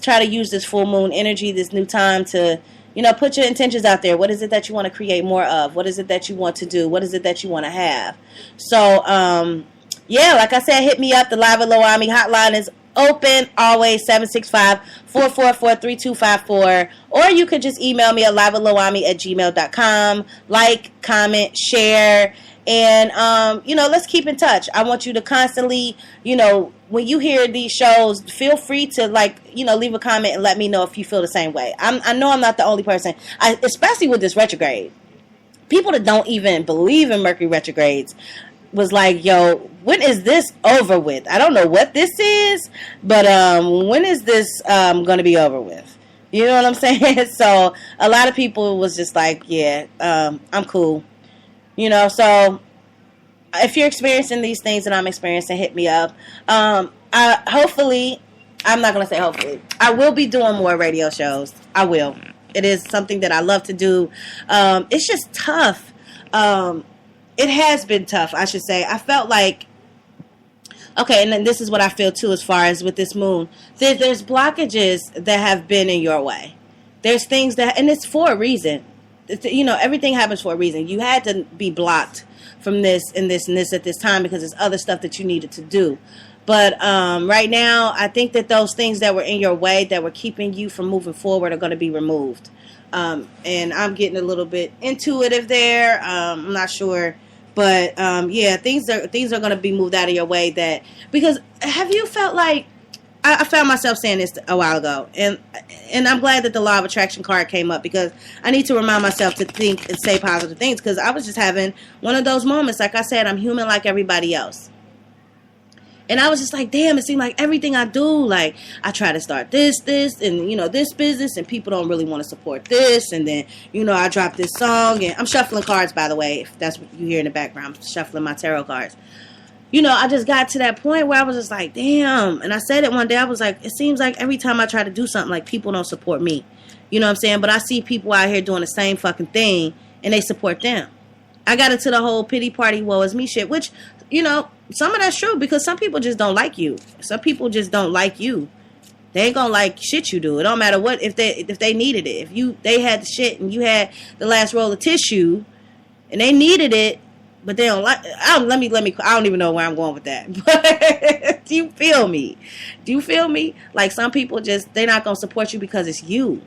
try to use this full moon energy, this new time to, you know, put your intentions out there. What is it that you want to create more of? What is it that you want to do? What is it that you want to have? So, yeah, like I said, hit me up. The Live at LOAHMMI hotline is open always, 765-444-3254. Or you could just email me at liveatloahmmi@gmail.com. Like, comment, share, and, you know, let's keep in touch. I want you to constantly, you know, when you hear these shows, feel free to, like, you know, leave a comment and let me know if you feel the same way. I know I'm not the only person, especially with this retrograde. People that don't even believe in Mercury retrogrades was like, yo, when is this over with? I don't know what this is, but when is this going to be over with? You know what I'm saying? So a lot of people was just like, yeah, I'm cool. You know, so if you're experiencing these things that I'm experiencing, hit me up. Hopefully, I'm not going to say hopefully, I will be doing more radio shows. I will. It is something that I love to do. It's just tough. It has been tough, I should say. I felt like, okay, and then this is what I feel too as far as with this moon. There's blockages that have been in your way. There's things that, and it's for a reason. You know, everything happens for a reason. You had to be blocked from this and this and this at this time because there's other stuff that you needed to do. But right now, I think that those things that were in your way that were keeping you from moving forward are going to be removed. And I'm getting a little bit intuitive there. I'm not sure. But, yeah, things are going to be moved out of your way that, because have you felt like, I found myself saying this a while ago, and I'm glad that the Law of Attraction card came up, because I need to remind myself to think and say positive things, because I was just having one of those moments. Like I said, I'm human like everybody else. And I was just like, damn, it seemed like everything I do, like, I try to start this, and, you know, this business, and people don't really want to support this, and then, you know, I drop this song, and I'm shuffling cards, by the way, if that's what you hear in the background. I'm shuffling my tarot cards. You know, I just got to that point where I was just like, damn, and I said it one day, I was like, it seems like every time I try to do something, like, people don't support me. You know what I'm saying? But I see people out here doing the same fucking thing, and they support them. I got into the whole pity party, woe is me shit, which, you know, some of that's true, because some people just don't like you. Some people just don't like you. They ain't gonna like shit you do. It don't matter what, if they needed it. If they had the shit and you had the last roll of tissue and they needed it, but they don't like, I don't even know where I'm going with that. But do you feel me? Do you feel me? Like, some people just, they're not gonna support you because it's you.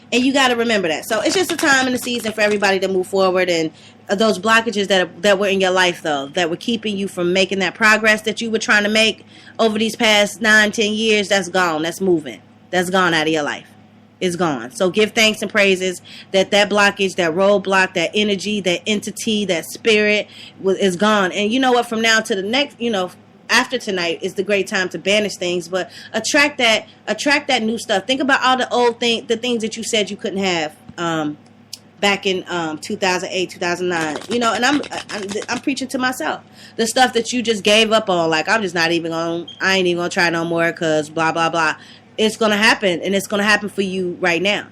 And you got to remember that. So it's just a time in the season for everybody to move forward. And those blockages that were in your life, though, that were keeping you from making that progress that you were trying to make over these past 9-10 years, that's gone. That's moving. That's gone out of your life. It's gone. So give thanks and praises that blockage, that roadblock, that energy, that entity, that spirit is gone. And you know what? From now to the next, you know, after tonight is the great time to banish things, but attract that new stuff. Think about all the old the things that you said you couldn't have back in 2008, 2009. You know, and I'm preaching to myself. The stuff that you just gave up on, like, I ain't even gonna try no more because blah blah blah. It's gonna happen, and it's gonna happen for you right now.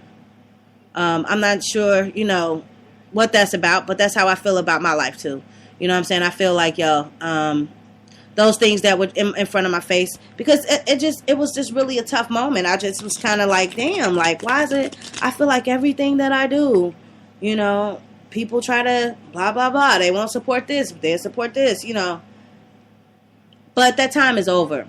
I'm not sure, you know, what that's about, but that's how I feel about my life too. You know what I'm saying? I feel like, yo, those things that were in front of my face, because it was just really a tough moment. I just was kind of like, damn, like, why is it, I feel like everything that I do, you know, people try to blah, blah, blah. They won't support this, they support this, you know. But that time is over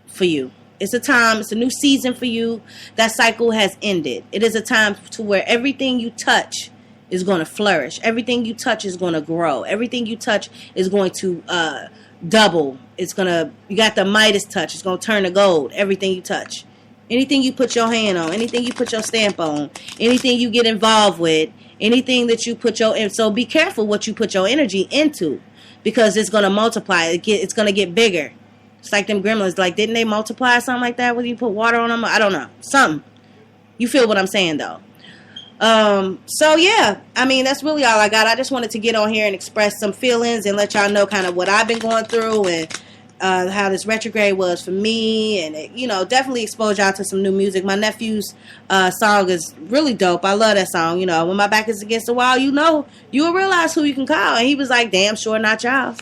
for you. It's a new season for you. That cycle has ended. It is a time to where everything you touch is going to flourish. Everything you touch is going to grow. Everything you touch is going to double. You got the Midas touch. It's going to turn to gold. Everything you touch. Anything you put your hand on, anything you put your stamp on, anything you get involved with, anything that you put so be careful what you put your energy into, because it's going to multiply. It's going to get bigger. It's like them gremlins. Like, didn't they multiply or something like that when you put water on them? I don't know. Something. You feel what I'm saying, though. So yeah, I mean, that's really all I got. I just wanted to get on here and express some feelings and let y'all know kind of what I've been going through, and how this retrograde was for me, and it, definitely exposed y'all to some new music. My nephew's song is really dope. I love that song. When my back is against the wall, you will realize who you can call. And he was like, damn sure not y'all.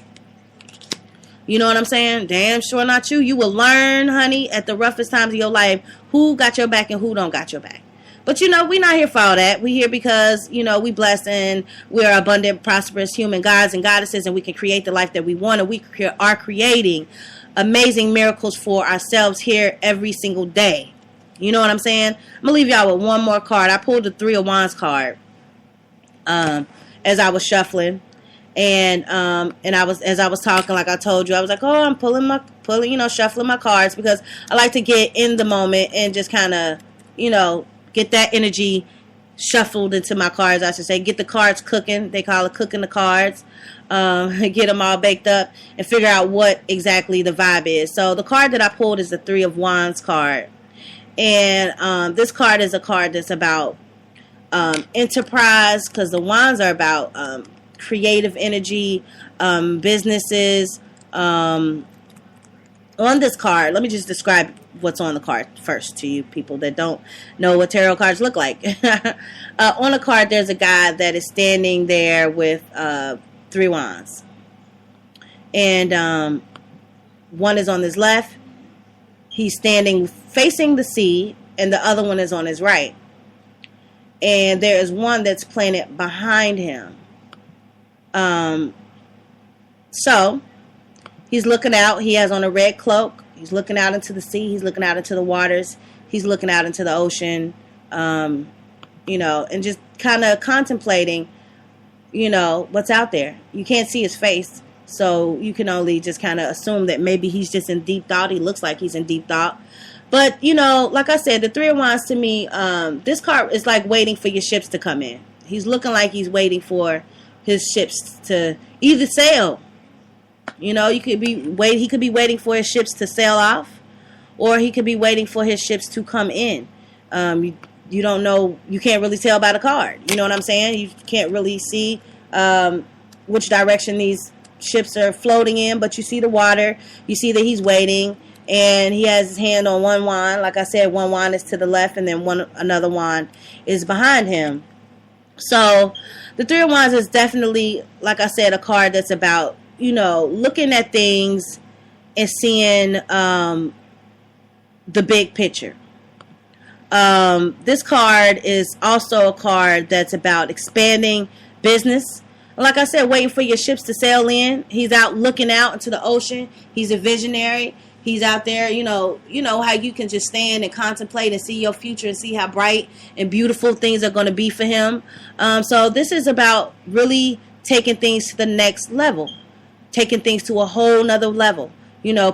You know what I'm saying? Damn sure not you. You will learn, honey, at the roughest times of your life, who got your back and who don't got your back. But, we're not here for all that. We're here because, we blessed and we're abundant, prosperous human gods and goddesses, and we can create the life that we want, and we are creating amazing miracles for ourselves here every single day. You know what I'm saying? I'm going to leave y'all with one more card. I pulled the Three of Wands card as I was shuffling. And as I was talking, like I told you, I was like, oh, I'm shuffling my cards, because I like to get in the moment and just kind of, get that energy shuffled into my cards, I should say. Get the cards cooking. They call it cooking the cards. Get them all baked up and figure out what exactly the vibe is. So the card that I pulled is the Three of Wands card. And this card is a card that's about enterprise, because the wands are about creative energy, businesses. On this card, let me just describe what's on the card first to you people that don't know what tarot cards look like. On the card, there's a guy that is standing there with three wands. And one is on his left. He's standing facing the sea, and the other one is on his right. And there is one that's planted behind him. So he's looking out. He has on a red cloak. He's looking out into the sea. He's looking out into the waters. He's looking out into the ocean, and just kind of contemplating, what's out there. You can't see his face, so you can only just kind of assume that maybe he's just in deep thought. He looks like he's in deep thought. But, like I said, the Three of Wands to me, this card is like waiting for your ships to come in. He's looking like he's waiting for his ships to either sail. He could be waiting for his ships to sail off, or he could be waiting for his ships to come in. You don't know. You can't really tell by the card. You know what I'm saying? You can't really see which direction these ships are floating in, but you see the water. You see that he's waiting, and he has his hand on one wand. Like I said, one wand is to the left, and then another wand is behind him. So the Three of Wands is definitely, like I said, a card that's about, looking at things and seeing the big picture. This card is also a card that's about expanding business. Like I said, waiting for your ships to sail in. He's out looking out into the ocean. He's a visionary. He's out there, how you can just stand and contemplate and see your future and see how bright and beautiful things are going to be for him. So this is about really taking things to the next level, taking things to a whole nother level,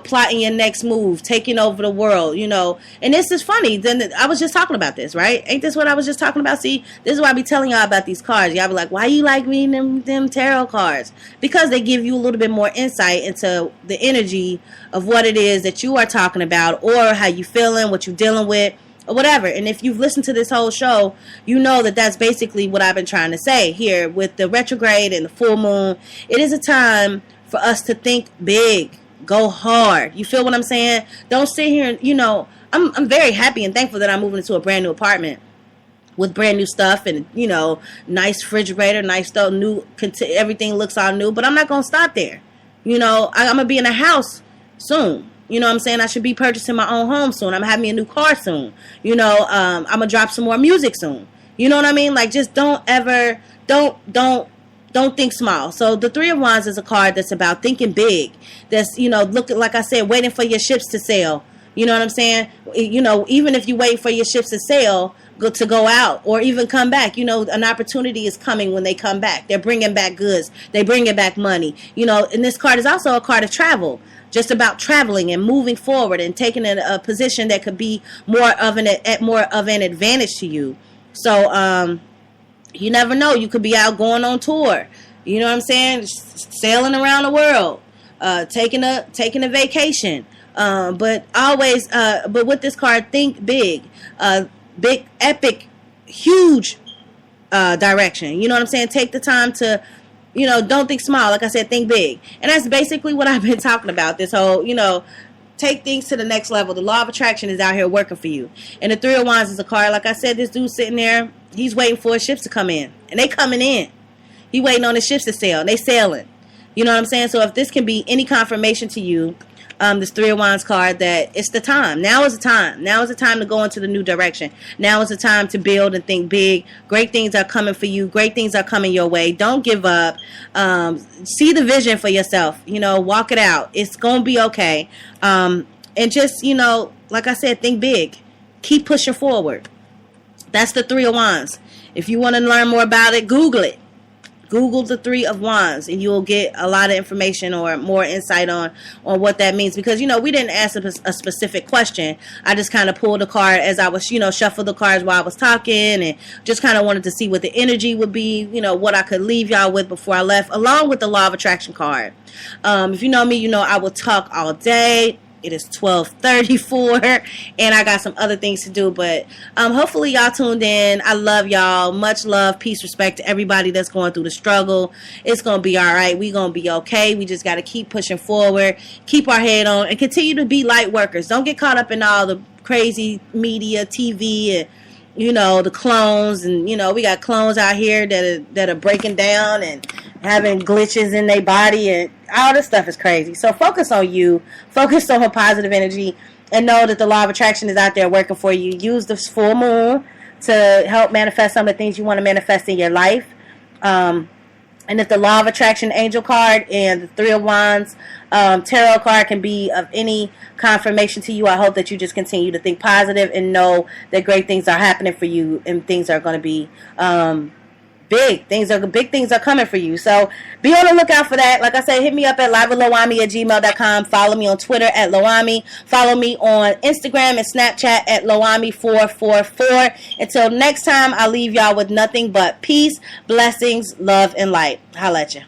plotting your next move, taking over the world, And this is funny. Then I was just talking about this, right? Ain't this what I was just talking about? See, this is why I be telling y'all about these cards. Y'all be like, why you like reading them tarot cards? Because they give you a little bit more insight into the energy of what it is that you are talking about, or how you feeling, what you're dealing with, or whatever. And if you've listened to this whole show, you know that that's basically what I've been trying to say here with the retrograde and the full moon. It is a time for us to think big. Go hard. You feel what I'm saying? Don't sit here and, I'm very happy and thankful that I'm moving into a brand new apartment with brand new stuff and, nice refrigerator, nice stuff, everything looks all new. But I'm not going to stop there. I'm going to be in a house soon. You know what I'm saying? I should be purchasing my own home soon. I'm having me a new car soon. I'm going to drop some more music soon. You know what I mean? Like, just don't think small. So the Three of Wands is a card that's about thinking big. That's, looking, like I said, waiting for your ships to sail. You know what I'm saying? Even if you wait for your ships to sail, to go out or even come back, an opportunity is coming when they come back. They're bringing back goods. They bringing back money. And this card is also a card of travel. Just about traveling and moving forward and taking a position that could be more of an advantage to you. So, you never know. You could be out going on tour. You know what I'm saying? Sailing around the world, taking a vacation. But always, but with this card, think big, big, epic, huge direction. You know what I'm saying? Take the time to, don't think small. Like I said, think big. And that's basically what I've been talking about. This whole, take things to the next level. The law of attraction is out here working for you. And the Three of Wands is a card. Like I said, this dude's sitting there. He's waiting for his ships to come in. And they coming in. He waiting on his ships to sail. And they sailing. You know what I'm saying? So if this can be any confirmation to you, this Three of Wands card, that it's the time. Now is the time. Now is the time to go into the new direction. Now is the time to build and think big. Great things are coming for you. Great things are coming your way. Don't give up. See the vision for yourself. Walk it out. It's going to be okay. And just, like I said, think big. Keep pushing forward. That's the Three of Wands. If you want to learn more about it, Google it. Google the Three of Wands, and you'll get a lot of information or more insight on what that means. Because, we didn't ask a specific question. I just kind of pulled a card as I was, shuffled the cards while I was talking, and just kind of wanted to see what the energy would be, what I could leave y'all with before I left, along with the Law of Attraction card. If you know me, I will talk all day. It is 12:34, and I got some other things to do, but hopefully y'all tuned in. I love y'all. Much love, peace, respect to everybody that's going through the struggle. It's going to be all right. We're going to be okay. We just got to keep pushing forward, keep our head on, and continue to be light workers. Don't get caught up in all the crazy media, TV, and the clones, and we got clones out here that are breaking down and having glitches in their body, and all this stuff is crazy. So focus on you, focus on her positive energy, and know that the law of attraction is out there working for you. Use this full moon to help manifest some of the things you want to manifest in your life. And if the Law of Attraction Angel card and the Three of Wands Tarot card can be of any confirmation to you, I hope that you just continue to think positive and know that great things are happening for you, and things are going to be big things are coming for you. So be on the lookout for that. Like I said, hit me up at liveloahmmi@gmail.com. Follow me on Twitter at LOAHMMI. Follow me on Instagram and Snapchat at LOAHMMI444. Until next time, I'll leave y'all with nothing but peace, blessings, love, and light. Holla at ya.